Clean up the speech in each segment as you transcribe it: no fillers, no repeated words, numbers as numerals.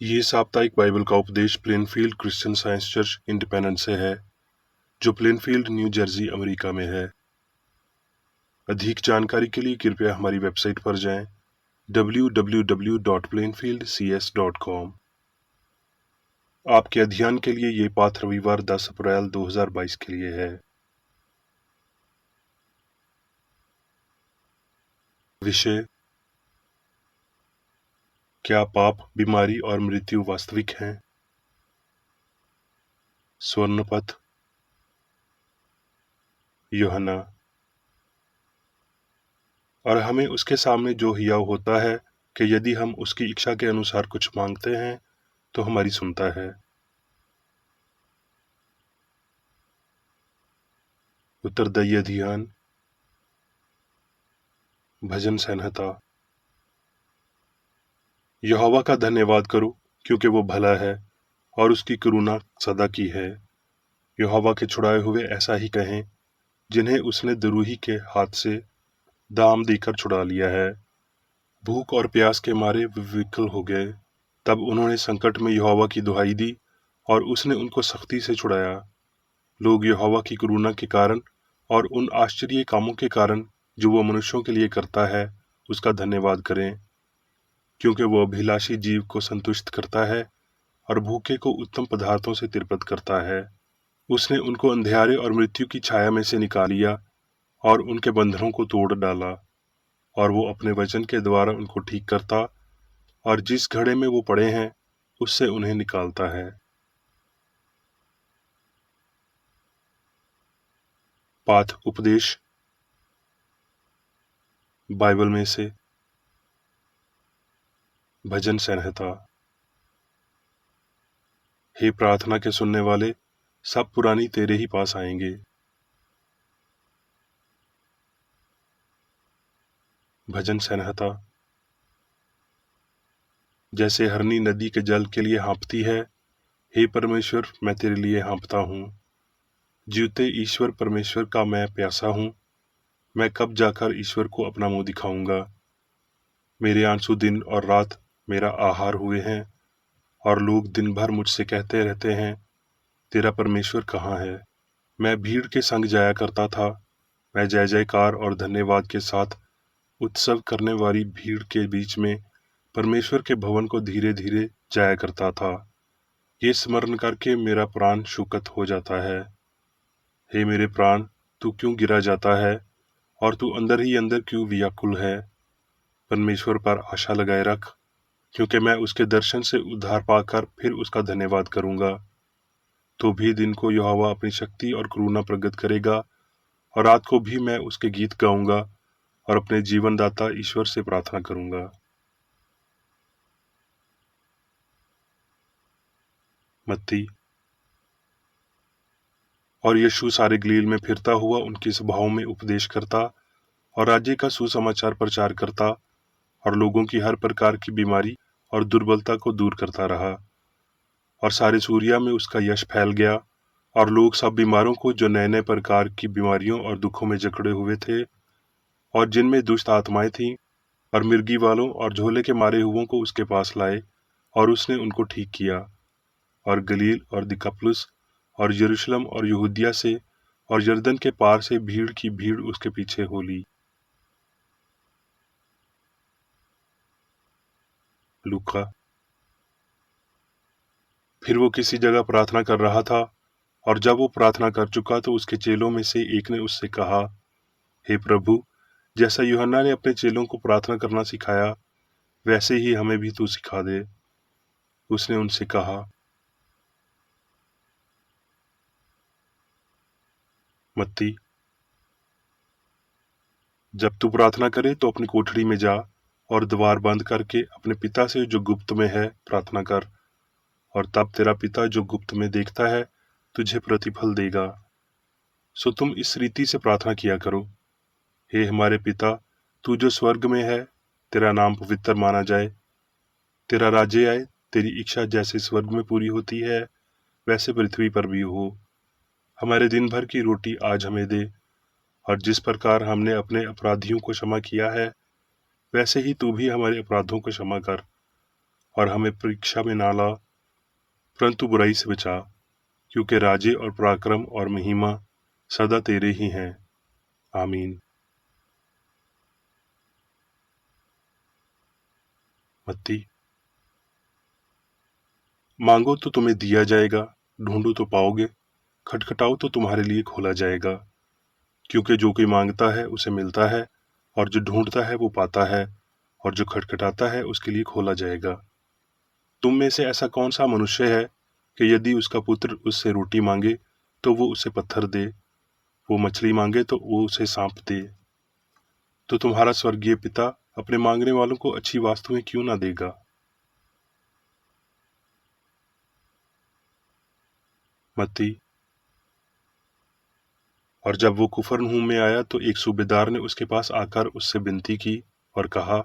ये साप्ताहिक बाइबल का उपदेश Plainfield Christian science church independence से है, जो प्लेनफील्ड, न्यू जर्सी, अमेरिका में है। अधिक जानकारी के लिए कृपया हमारी वेबसाइट पर जाएं www.plainfieldcs.com। आपके अध्ययन के लिए ये पाठ रविवार 10 अप्रैल 2022 के लिए है। विषय: क्या पाप, बीमारी और मृत्यु वास्तविक हैं? स्वर्णपथ, यूहन्ना। और हमें उसके सामने जो हियाव होता है कि यदि हम उसकी इच्छा के अनुसार कुछ मांगते हैं तो हमारी सुनता है। उत्तरदायी अध्ययन, भजन संहिता। यहोवा का धन्यवाद करो, क्योंकि वो भला है और उसकी करुणा सदा की है। यहोवा के छुड़ाए हुए ऐसा ही कहें, जिन्हें उसने द्रोही के हाथ से दाम देकर छुड़ा लिया है। भूख और प्यास के मारे वे विकल हो गए। तब उन्होंने संकट में यहोवा की दुहाई दी और उसने उनको सख्ती से छुड़ाया। लोग यहोवा की करुणा के कारण और उन आश्चर्य कामों के कारण जो वो मनुष्यों के लिए करता है, उसका धन्यवाद करें, क्योंकि वो अभिलाषी जीव को संतुष्ट करता है और भूखे को उत्तम पदार्थों से तृप्त करता है। उसने उनको अंधियारे और मृत्यु की छाया में से निकाल लिया और उनके बंधनों को तोड़ डाला, और वो अपने वचन के द्वारा उनको ठीक करता और जिस घड़े में वो पड़े हैं उससे उन्हें निकालता है। पाठ उपदेश बाइबल में से भजन संहिता। हे प्रार्थना के सुनने वाले, सब पुरानी तेरे ही पास आएंगे। भजन संहिता। जैसे हरनी नदी के जल के लिए हाँफती है, हे परमेश्वर, मैं तेरे लिए हाँफता हूँ। जीवते ईश्वर परमेश्वर का मैं प्यासा हूँ। मैं कब जाकर ईश्वर को अपना मुंह दिखाऊंगा? मेरे आंसू दिन और रात मेरा आहार हुए हैं, और लोग दिन भर मुझसे कहते रहते हैं, तेरा परमेश्वर कहाँ है? मैं भीड़ के संग जाया करता था। मैं जय जयकार और धन्यवाद के साथ उत्सव करने वाली भीड़ के बीच में परमेश्वर के भवन को धीरे धीरे जाया करता था। ये स्मरण करके मेरा प्राण शूकत हो जाता है। हे मेरे प्राण, तू क्यों गिरा जाता है और तू अंदर ही अंदर क्यों व्याकुल है? परमेश्वर पर आशा लगाए रख, क्योंकि मैं उसके दर्शन से उद्धार पाकर फिर उसका धन्यवाद करूंगा। तो भी दिन को यहोवा अपनी शक्ति और करुणा प्रकट करेगा, और रात को भी मैं उसके गीत गाऊंगा और अपने जीवनदाता ईश्वर से प्रार्थना करूंगा। मत्ती। और यीशु सारे गलील में फिरता हुआ उनकी सभाओं में उपदेश करता और राज्य का सुसमाचार प्रचार करता और लोगों की हर प्रकार की बीमारी और दुर्बलता को दूर करता रहा। और सारे सूरिया में उसका यश फैल गया, और लोग सब बीमारों को, जो नए नए प्रकार की बीमारियों और दुखों में जकड़े हुए थे और जिनमें दुष्ट आत्माएं थीं, और मिर्गी वालों और झोले के मारे हुओं को उसके पास लाए, और उसने उनको ठीक किया। और गलील और दिकापुलिस और यरूशलेम और यहूदिया से और यरदन के पार से भीड़ की भीड़ उसके पीछे हो ली। लूका। फिर वो किसी जगह प्रार्थना कर रहा था, और जब वो प्रार्थना कर चुका तो उसके चेलों में से एक ने उससे कहा, हे प्रभु, जैसा यूहन्ना ने अपने चेलों को प्रार्थना करना सिखाया, वैसे ही हमें भी तू सिखा दे। उसने उनसे कहा। मत्ती। जब तू प्रार्थना करे तो अपनी कोठरी में जा और द्वार बंद करके अपने पिता से जो गुप्त में है प्रार्थना कर, और तब तेरा पिता जो गुप्त में देखता है तुझे प्रतिफल देगा। सो तुम इस रीति से प्रार्थना किया करो, हे हमारे पिता, तू जो स्वर्ग में है, तेरा नाम पवित्र माना जाए, तेरा राज्य आए, तेरी इच्छा जैसे स्वर्ग में पूरी होती है वैसे पृथ्वी पर भी हो। हमारे दिन भर की रोटी आज हमें दे, और जिस प्रकार हमने अपने अपराधियों को क्षमा किया है, वैसे ही तू भी हमारे अपराधों को क्षमा कर, और हमें परीक्षा में ना ला, परंतु बुराई से बचा, क्योंकि राज्य और पराक्रम और महिमा सदा तेरे ही हैं। आमीन। मत्ती। मांगो तो तुम्हें दिया जाएगा, ढूंढो तो पाओगे, खटखटाओ तो तुम्हारे लिए खोला जाएगा। क्योंकि जो कोई मांगता है उसे मिलता है, और जो ढूंढता है वो पाता है, और जो खटखटाता है उसके लिए खोला जाएगा। तुम में से ऐसा कौन सा मनुष्य है कि यदि उसका पुत्र उससे रोटी मांगे तो वो उसे पत्थर दे, वो मछली मांगे तो वो उसे सांप दे? तो तुम्हारा स्वर्गीय पिता अपने मांगने वालों को अच्छी वस्तुएं क्यों ना देगा। मत्ती। और जब वो कुफरनहूम में आया तो एक सूबेदार ने उसके पास आकर उससे विनती की और कहा,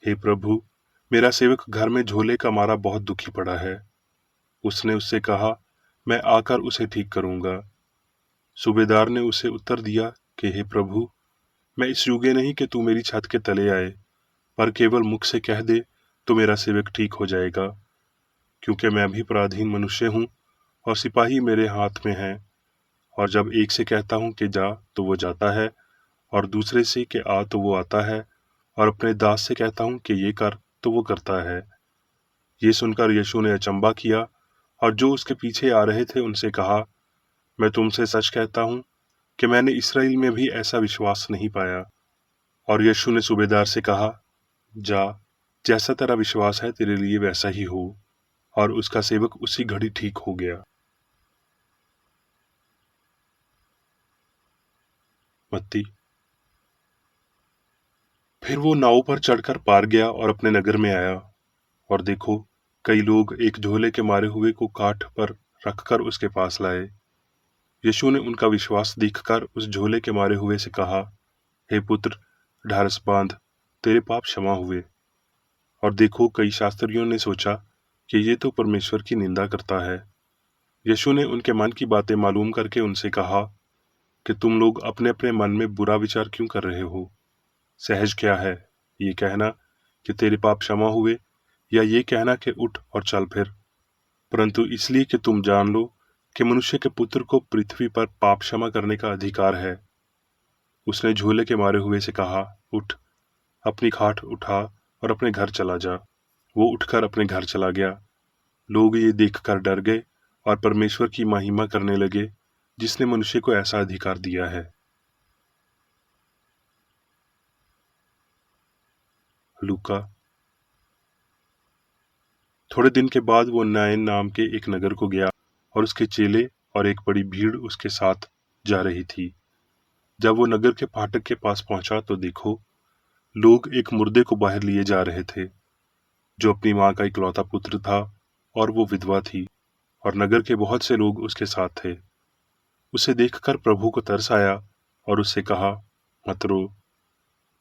हे प्रभु, मेरा सेवक घर में झोले का मारा बहुत दुखी पड़ा है। उसने उससे कहा, मैं आकर उसे ठीक करूंगा। सूबेदार ने उसे उत्तर दिया कि हे प्रभु, मैं इस योग्य नहीं कि तू मेरी छत के तले आए, पर केवल मुख से कह दे तो मेरा सेवक ठीक हो जाएगा। क्योंकि मैं भी पराधीन मनुष्य हूँ और सिपाही मेरे हाथ में हैं, और जब एक से कहता हूँ कि जा तो वो जाता है, और दूसरे से कि आ तो वो आता है, और अपने दास से कहता हूँ कि ये कर तो वो करता है। ये सुनकर यीशु ने अचंबा किया और जो उसके पीछे आ रहे थे उनसे कहा, मैं तुमसे सच कहता हूँ कि मैंने इस्राएल में भी ऐसा विश्वास नहीं पाया। और यीशु ने सूबेदार से कहा, जा, जैसा तेरा विश्वास है तेरे लिए वैसा ही हो। और उसका सेवक उसी घड़ी ठीक हो गया। मत्ती। फिर वो नाव पर चढ़कर पार गया और अपने नगर में आया, और देखो, कई लोग एक झोले के मारे हुए को काठ पर रखकर उसके पास लाए। यीशु ने उनका विश्वास देखकर उस झोले के मारे हुए से कहा, हे पुत्र, ढारस बांध, तेरे पाप क्षमा हुए। और देखो, कई शास्त्रियों ने सोचा कि ये तो परमेश्वर की निंदा करता है। यीशु ने उनके मन की बातें मालूम करके उनसे कहा कि तुम लोग अपने अपने मन में बुरा विचार क्यों कर रहे हो। सहज क्या है, ये कहना कि तेरे पाप क्षमा हुए, या ये कहना कि उठ और चल फिर? परंतु इसलिए कि तुम जान लो कि मनुष्य के पुत्र को पृथ्वी पर पाप क्षमा करने का अधिकार है। उसने झोले के मारे हुए से कहा, उठ, अपनी खाट उठा और अपने घर चला जा। वो उठकर अपने घर चला गया। लोग ये देखकर डर गए और परमेश्वर की महिमा करने लगे, जिसने मनुष्य को ऐसा अधिकार दिया है। लूका। थोड़े दिन के बाद वो नाइन नाम के एक नगर को गया, और उसके चेले और एक बड़ी भीड़ उसके साथ जा रही थी। जब वो नगर के फाटक के पास पहुंचा तो देखो, लोग एक मुर्दे को बाहर लिए जा रहे थे, जो अपनी माँ का इकलौता पुत्र था, और वो विधवा थी, और नगर के बहुत से लोग उसके साथ थे। उसे देखकर प्रभु को तरस आया और उससे कहा, मत रो।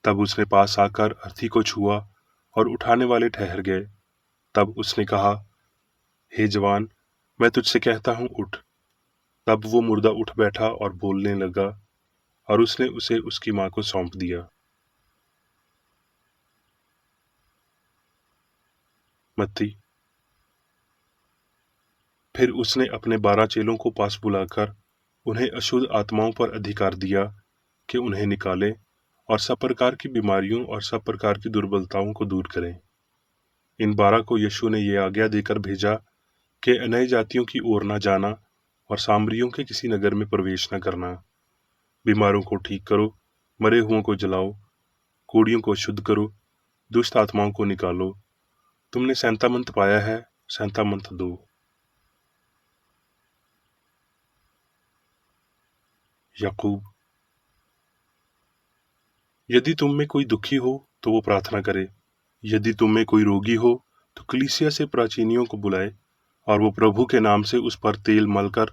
तब उसने पास आकर अर्थी को छुआ, और उठाने वाले ठहर गए। तब उसने कहा, हे जवान, मैं तुझसे कहता हूँ, उठ। तब वो मुर्दा उठ बैठा और बोलने लगा, और उसने उसे उसकी माँ को सौंप दिया। मत्ती। फिर उसने अपने 12 चेलों को पास बुलाकर उन्हें अशुद्ध आत्माओं पर अधिकार दिया कि उन्हें निकालें और सब प्रकार की बीमारियों और सब प्रकार की दुर्बलताओं को दूर करें। इन 12 को यीशु ने ये आज्ञा देकर भेजा कि अन्य जातियों की ओर न जाना और सामरियों के किसी नगर में प्रवेश न करना। बीमारों को ठीक करो, मरे हुओं को जलाओ, कोढ़ियों को शुद्ध करो, दुष्ट आत्माओं को निकालो। तुमने सैंतामंत पाया है, सैंतामंत दो। याकूब। यदि तुम में कोई दुखी हो तो वो प्रार्थना करे। यदि तुम में कोई रोगी हो तो कलीसिया से प्राचीनियों को बुलाए, और वो प्रभु के नाम से उस पर तेल मलकर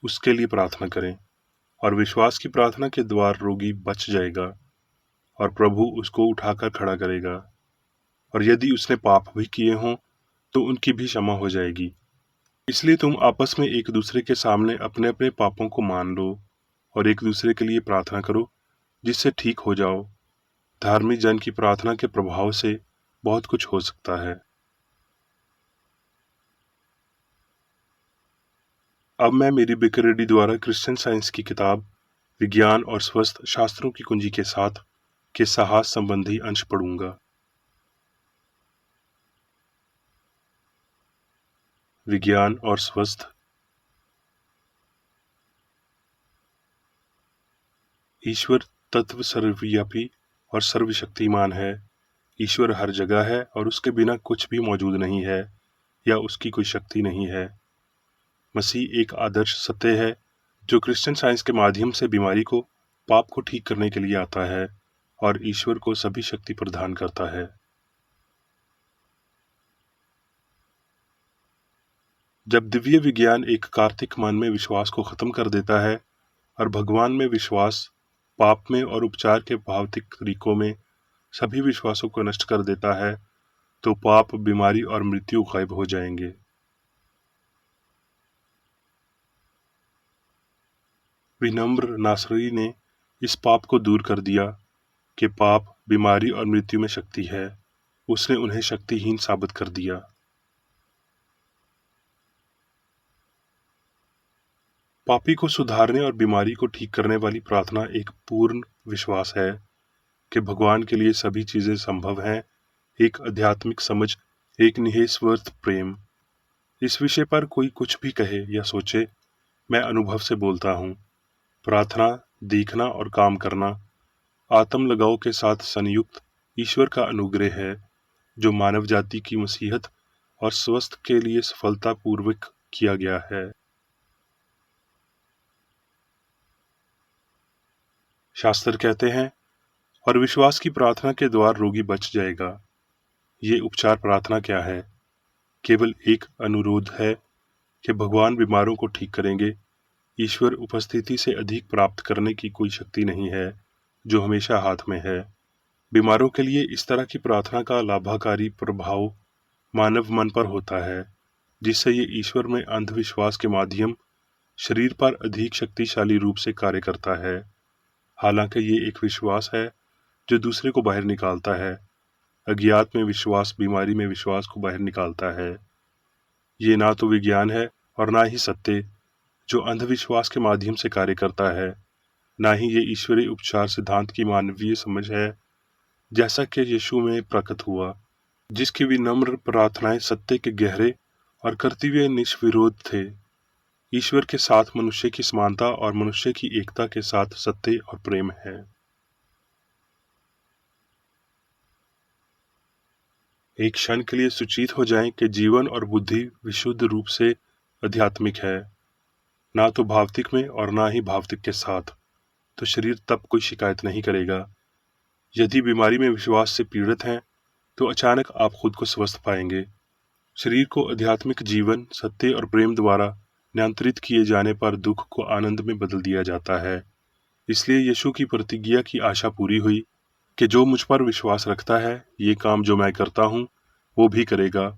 उसके लिए प्रार्थना करें। और विश्वास की प्रार्थना के द्वार रोगी बच जाएगा, और प्रभु उसको उठाकर खड़ा करेगा। और यदि उसने पाप भी किए हों तो उनकी भी क्षमा हो जाएगी। इसलिए तुम आपस में एक दूसरे के सामने अपने अपने पापों को मान लो, और एक दूसरे के लिए प्रार्थना करो, जिससे ठीक हो जाओ। धार्मिक जन की प्रार्थना के प्रभाव से बहुत कुछ हो सकता है। अब मैं मेरी बेकरेडी द्वारा क्रिश्चियन साइंस की किताब विज्ञान और स्वस्थ शास्त्रों की कुंजी के साथ के साहस संबंधी अंश पढ़ूंगा। विज्ञान और स्वस्थ। ईश्वर तत्व सर्वव्यापी और सर्वशक्तिमान है। ईश्वर हर जगह है और उसके बिना कुछ भी मौजूद नहीं है या उसकी कोई शक्ति नहीं है। मसीह एक आदर्श सत्य है जो क्रिश्चियन साइंस के माध्यम से बीमारी को, पाप को ठीक करने के लिए आता है और ईश्वर को सभी शक्ति प्रदान करता है। जब दिव्य विज्ञान एक कार्तिक मन में विश्वास को खत्म कर देता है और भगवान में विश्वास, पाप में और उपचार के भौतिक तरीकों में सभी विश्वासों को नष्ट कर देता है, तो पाप, बीमारी और मृत्यु गायब हो जाएंगे। विनम्र नासरी ने इस पाप को दूर कर दिया कि पाप, बीमारी और मृत्यु में शक्ति है। उसने उन्हें शक्तिहीन साबित कर दिया। पापी को सुधारने और बीमारी को ठीक करने वाली प्रार्थना एक पूर्ण विश्वास है कि भगवान के लिए सभी चीजें संभव हैं, एक आध्यात्मिक समझ, एक निःस्वार्थ प्रेम। इस विषय पर कोई कुछ भी कहे या सोचे, मैं अनुभव से बोलता हूँ। प्रार्थना, देखना और काम करना आत्म लगाव के साथ संयुक्त ईश्वर का अनुग्रह है जो मानव जाति की मसीहत और स्वस्थ के लिए सफलतापूर्वक किया गया है। शास्त्र कहते हैं, और विश्वास की प्रार्थना के द्वार रोगी बच जाएगा। ये उपचार प्रार्थना क्या है? केवल एक अनुरोध है कि भगवान बीमारों को ठीक करेंगे। ईश्वर उपस्थिति से अधिक प्राप्त करने की कोई शक्ति नहीं है जो हमेशा हाथ में है। बीमारों के लिए इस तरह की प्रार्थना का लाभकारी प्रभाव मानव मन पर होता है, जिससे ये ईश्वर में अंधविश्वास के माध्यम शरीर पर अधिक शक्तिशाली रूप से कार्य करता है। हालांकि ये एक विश्वास है जो दूसरे को बाहर निकालता है। अज्ञात में विश्वास बीमारी में विश्वास को बाहर निकालता है। ये ना तो विज्ञान है और ना ही सत्य जो अंधविश्वास के माध्यम से कार्य करता है, ना ही ये ईश्वरीय उपचार सिद्धांत की मानवीय समझ है जैसा कि यीशु में प्रकट हुआ, जिसकी विनम्र प्रार्थनाएं सत्य के गहरे और कर्तव्य निष्विरोध थे। ईश्वर के साथ मनुष्य की समानता और मनुष्य की एकता के साथ सत्य और प्रेम है। एक क्षण के लिए सूचित हो जाएं कि जीवन और बुद्धि विशुद्ध रूप से आध्यात्मिक है, ना तो भौतिक में और ना ही भौतिक के साथ, तो शरीर तब कोई शिकायत नहीं करेगा। यदि बीमारी में विश्वास से पीड़ित हैं, तो अचानक आप खुद को स्वस्थ पाएंगे। शरीर को आध्यात्मिक जीवन, सत्य और प्रेम द्वारा नियंत्रित किए जाने पर दुख को आनंद में बदल दिया जाता है। इसलिए यीशु की प्रतिज्ञा की आशा पूरी हुई कि जो मुझ पर विश्वास रखता है, ये काम जो मैं करता हूँ वो भी करेगा,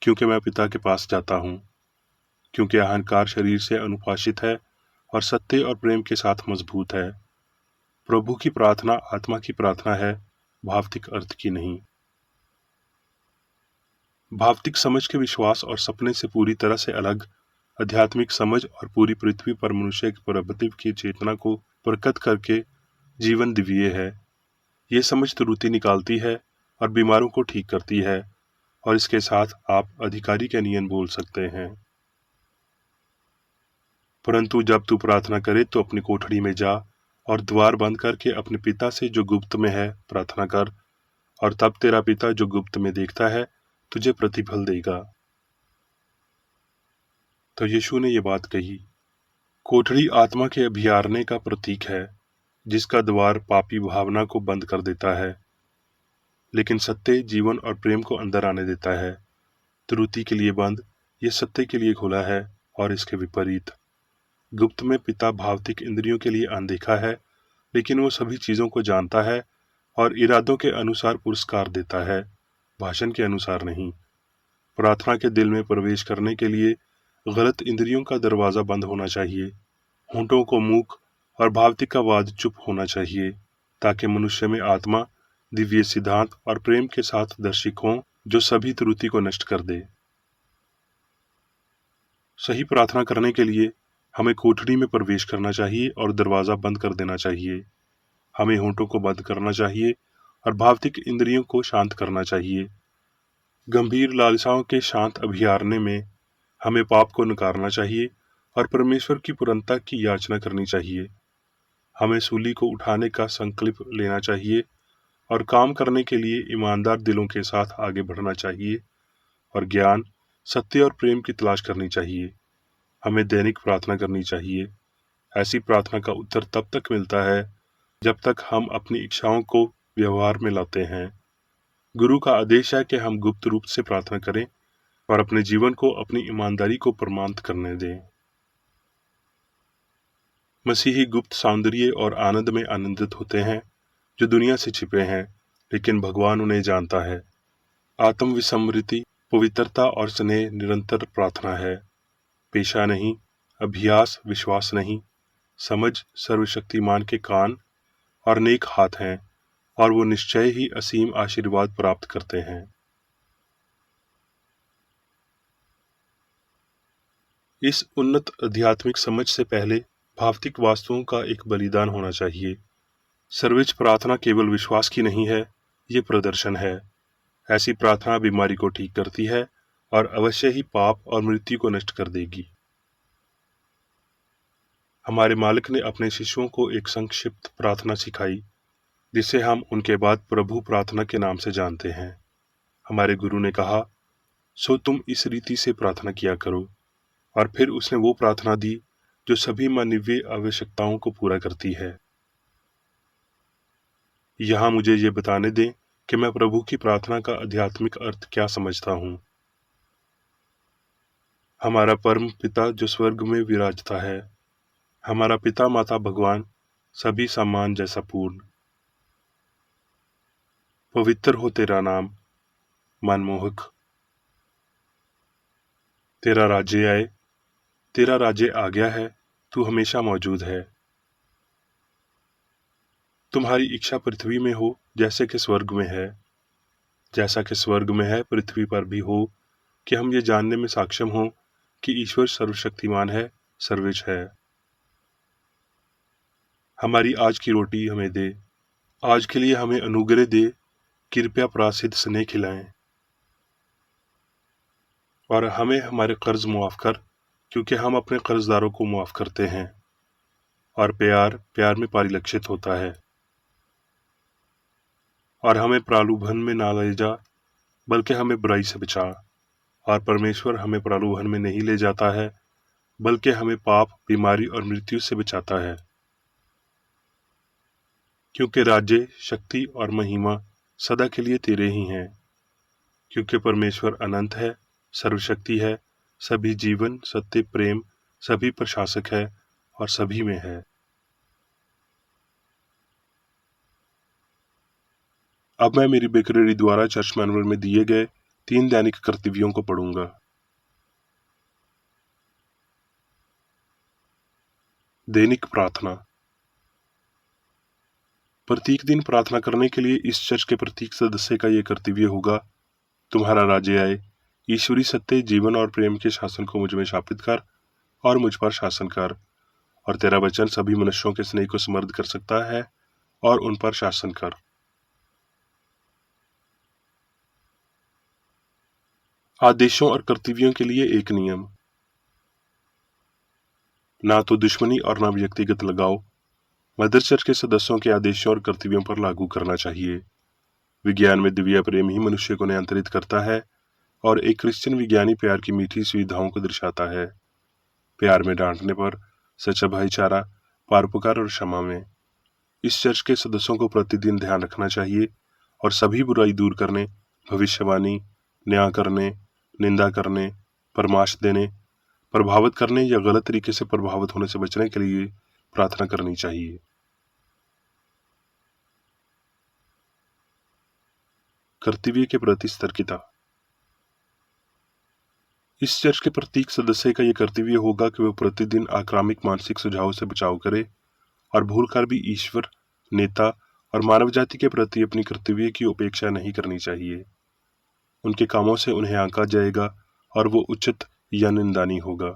क्योंकि मैं पिता के पास जाता हूँ। क्योंकि अहंकार शरीर से अनुपाशित है और सत्य और प्रेम के साथ मजबूत है। प्रभु की प्रार्थना आत्मा की प्रार्थना है, भौतिक अर्थ की नहीं। भौतिक समझ के विश्वास और सपने से पूरी तरह से अलग आध्यात्मिक समझ और पूरी पृथ्वी पर मनुष्य के प्रभुत्व की चेतना को प्रकट करके जीवन दिव्य है। ये समझ त्रुटि निकालती है और बीमारों को ठीक करती है, और इसके साथ आप अधिकारी के नियम बोल सकते हैं। परंतु जब तू प्रार्थना करे तो अपनी कोठरी में जा और द्वार बंद करके अपने पिता से जो गुप्त में है प्रार्थना कर, और तब तेरा पिता जो गुप्त में देखता है तुझे प्रतिफल देगा। तो यीशु ने ये बात कही। कोठरी आत्मा के अभियारने का प्रतीक है, जिसका द्वार पापी भावना को बंद कर देता है, लेकिन सत्य, जीवन और प्रेम को अंदर आने देता है। त्रुटि के लिए बंद, ये सत्य के लिए खुला है, और इसके विपरीत। गुप्त में पिता भौतिक इंद्रियों के लिए अनदेखा है, लेकिन वो सभी चीजों को जानता है और इरादों के अनुसार पुरस्कार देता है, भाषण के अनुसार नहीं। प्रार्थना के दिल में प्रवेश करने के लिए गलत इंद्रियों का दरवाजा बंद होना चाहिए, होंठों को मूक और भौतिक का वाद चुप होना चाहिए, ताकि मनुष्य में आत्मा, दिव्य सिद्धांत और प्रेम के साथ दर्शिक हों जो सभी त्रुटि को नष्ट कर दे। सही प्रार्थना करने के लिए हमें कोठरी में प्रवेश करना चाहिए और दरवाज़ा बंद कर देना चाहिए। हमें होंठों को बंद करना चाहिए और भौतिक इंद्रियों को शांत करना चाहिए। गंभीर लालसाओं के शांत अभ्यारण्य में हमें पाप को नकारना चाहिए और परमेश्वर की पूर्णता की याचना करनी चाहिए। हमें सूली को उठाने का संकल्प लेना चाहिए और काम करने के लिए ईमानदार दिलों के साथ आगे बढ़ना चाहिए और ज्ञान, सत्य और प्रेम की तलाश करनी चाहिए। हमें दैनिक प्रार्थना करनी चाहिए। ऐसी प्रार्थना का उत्तर तब तक मिलता है जब तक हम अपनी इच्छाओं को व्यवहार में लाते हैं। गुरु का आदेश है कि हम गुप्त रूप से प्रार्थना करें और अपने जीवन को अपनी ईमानदारी को प्रमाणित करने दें। मसीही गुप्त सौंदर्य और आनंद में आनंदित होते हैं जो दुनिया से छिपे हैं, लेकिन भगवान उन्हें जानता है। आत्मविस्मृति, पवित्रता और स्नेह निरंतर प्रार्थना है। पेशा नहीं, अभ्यास, विश्वास नहीं, समझ सर्वशक्तिमान के कान और नेक हाथ हैं और वो निश्चय ही असीम आशीर्वाद प्राप्त करते हैं। इस उन्नत आध्यात्मिक समझ से पहले भौतिक वास्तुओं का एक बलिदान होना चाहिए। सर्वोच्च प्रार्थना केवल विश्वास की नहीं है, ये प्रदर्शन है। ऐसी प्रार्थना बीमारी को ठीक करती है और अवश्य ही पाप और मृत्यु को नष्ट कर देगी। हमारे मालिक ने अपने शिष्यों को एक संक्षिप्त प्रार्थना सिखाई जिसे हम उनके बाद प्रभु प्रार्थना के नाम से जानते हैं। हमारे गुरु ने कहा, सो तुम इस रीति से प्रार्थना किया करो, और फिर उसने वो प्रार्थना दी जो सभी मानवीय आवश्यकताओं को पूरा करती है। यहाँ मुझे ये बताने दें कि मैं प्रभु की प्रार्थना का आध्यात्मिक अर्थ क्या समझता हूँ। हमारा परम पिता जो स्वर्ग में विराजता है, हमारा पिता माता भगवान, सभी सम्मान जैसा पूर्ण। पवित्र हो तेरा नाम, मनमोहक। तेरा राज्य आए, तेरा राज्य आ गया है, तू हमेशा मौजूद है। तुम्हारी इच्छा पृथ्वी में हो जैसे कि स्वर्ग में है। जैसा कि स्वर्ग में है पृथ्वी पर भी हो, कि हम ये जानने में सक्षम हों कि ईश्वर सर्वशक्तिमान है, सर्वोच्च है। हमारी आज की रोटी हमें दे। आज के लिए हमें अनुग्रह दे, कृपया प्रायश्चित स्नेह खिलाएं। और हमें हमारे कर्ज मुआफ कर, क्योंकि हम अपने कर्जदारों को मुआफ करते हैं। और प्यार प्यार में परिलक्षित होता है। और हमें प्रलोभन में ना ले जा, बल्कि हमें बुराई से बचा। और परमेश्वर हमें प्रलोभन में नहीं ले जाता है, बल्कि हमें पाप, बीमारी और मृत्यु से बचाता है। क्योंकि राज्य, शक्ति और महिमा सदा के लिए तेरे ही हैं। क्योंकि परमेश्वर अनंत है, सर्वशक्ति है, सभी जीवन, सत्य, प्रेम, सभी प्रशासक है और सभी में है। अब मैं मेरी बेकरेरी द्वारा चर्च मैनुअल में दिए गए 3 दैनिक कर्तव्यों को पढ़ूंगा। दैनिक प्रार्थना। प्रत्येक दिन प्रार्थना करने के लिए इस चर्च के प्रत्येक सदस्य का यह कर्तव्य होगा, तुम्हारा राज्य आए, ईश्वरी सत्य, जीवन और प्रेम के शासन को मुझ में स्थापित कर और मुझ पर शासन कर, और तेरा वचन सभी मनुष्यों के स्नेह को समृद्ध कर सकता है और उन पर शासन कर। आदेशों और कर्तव्यों के लिए एक नियम। ना तो दुश्मनी और ना व्यक्तिगत लगाव। मदर चर्च के सदस्यों के आदेशों और कर्तव्यों पर लागू करना चाहिए। विज्ञान में दिव्य प्रेम ही मनुष्य को नियंत्रित करता है और एक क्रिश्चियन विज्ञानी प्यार की मीठी सुविधाओं को दर्शाता है। प्यार में डांटने पर, सच्चा भाईचारा, परोपकार और क्षमा में। इस चर्च के सदस्यों को प्रतिदिन ध्यान रखना चाहिए और सभी बुराई दूर करने, भविष्यवाणी, न्याय करने, निंदा करने, परामर्श देने, प्रभावित करने या गलत तरीके से प्रभावित होने से बचने के लिए प्रार्थना करनी चाहिए। कर्तव्य के प्रति सतर्कता। इस चर्च के प्रत्येक सदस्य का यह कर्तव्य होगा कि वह प्रतिदिन आक्रामक मानसिक सुझाव से बचाव करे और भूलकर भी ईश्वर, नेता और मानव जाति के प्रति अपनी कर्तव्य की उपेक्षा नहीं करनी चाहिए। उनके कामों से उन्हें आंका जाएगा और वो उचित या निंदनीय होगा।